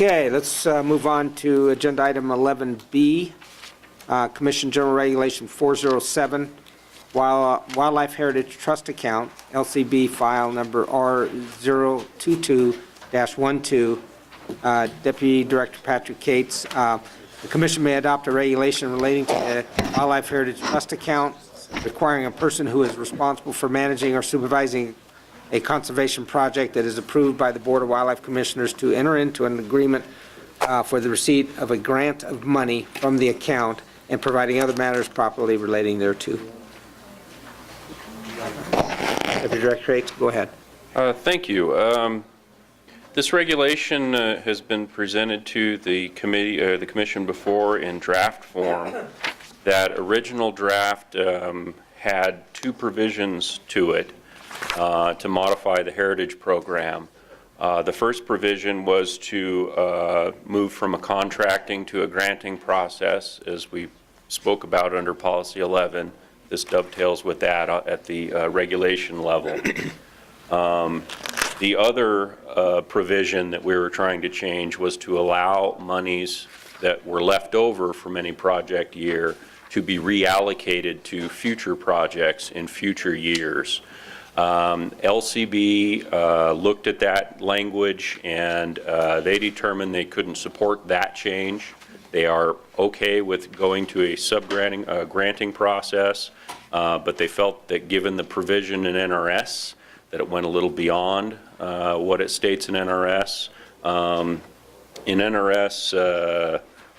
Okay, let's move on to agenda item 11B, Commission General Regulation 407, Wildlife Heritage Trust Account, LCB file number R022-12. Deputy Director Patrick Cates. The Commission may adopt a regulation relating to the Wildlife Heritage Trust Account, requiring a person who is responsible for managing or supervising a conservation project that is approved by the Board of Wildlife Commissioners to enter into an agreement for the receipt of a grant of money from the account and providing other matters properly relating thereto. Deputy Director Cates, go ahead. Thank you. This regulation has been presented to the committee, the Commission before in draft form. That original draft had two provisions to it to modify the heritage program. The first provision was to move from a contracting to a granting process, as we spoke about under Policy 11. This dovetails with that at the regulation level. The other provision that we were trying to change was to allow monies that were left over from any project year to be reallocated to future projects in future years. LCB looked at that language and they determined they couldn't support that change. They are okay with going to a granting process, but they felt that given the provision in NRS that it went a little beyond what it states in NRS. In NRS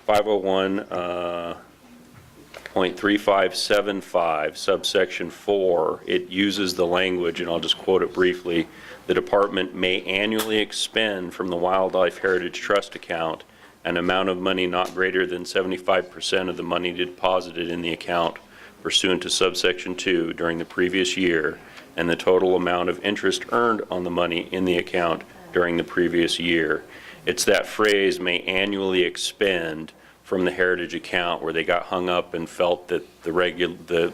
501.3575, subsection 4, it uses the language, and I'll just quote it briefly, the department may annually expend from the Wildlife Heritage Trust account an amount of money not greater than 75% of the money deposited in the account pursuant to subsection 2 during the previous year, and the total amount of interest earned on the money in the account during the previous year. It's that phrase, may annually expend, from the heritage account, where they got hung up and felt that the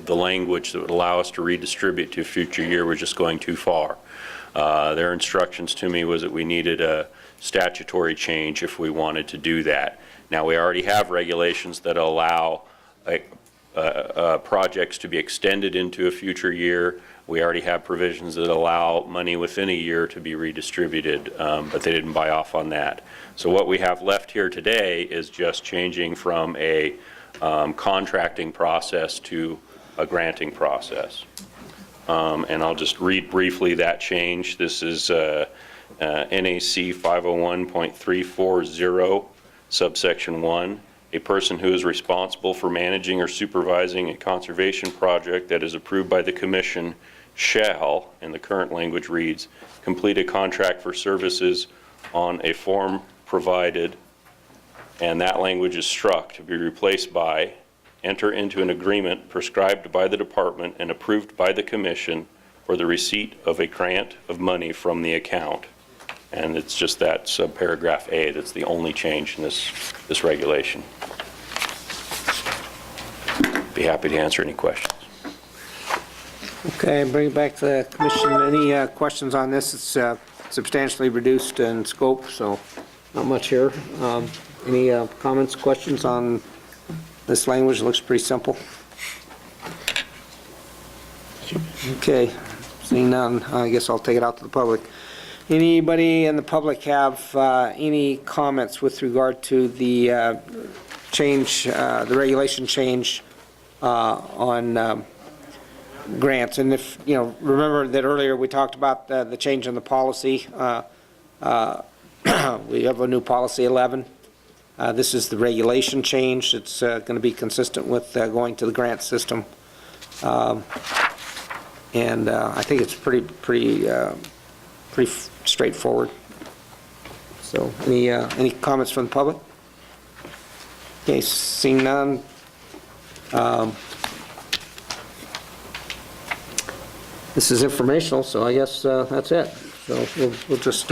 language that would allow us to redistribute to a future year was just going too far. Their instructions to me was that we needed a statutory change if we wanted to do that. Now, we already have regulations that allow projects to be extended into a future year. We already have provisions that allow money within a year to be redistributed, but they didn't buy off on that. So what we have left here today is just changing from a contracting process to a granting process. And I'll just read briefly that change. This is NAC 501.340, subsection 1. A person who is responsible for managing or supervising a conservation project that is approved by the Commission shall, and the current language reads, complete a contract for services on a form provided, and that language is struck to be replaced by, enter into an agreement prescribed by the department and approved by the Commission for the receipt of a grant of money from the account. And it's just that subparagraph A that's the only change in this regulation. Be happy to answer any questions. Okay, bring it back to the Commission. Any questions on this? It's substantially reduced in scope, so not much here. Any comments, questions on this language? It looks pretty simple. Okay, seeing none, I guess I'll take it out to the public. Anybody in the public have any comments with regard to the change, the regulation change on grants? And if, you know, remember that earlier we talked about the change in the policy. We have a new policy 11. This is the regulation change. It's going to be consistent with going to the grant system. And I think it's pretty straightforward. So any comments from the public? Okay, seeing none. This is informational, so I guess that's it. So we'll just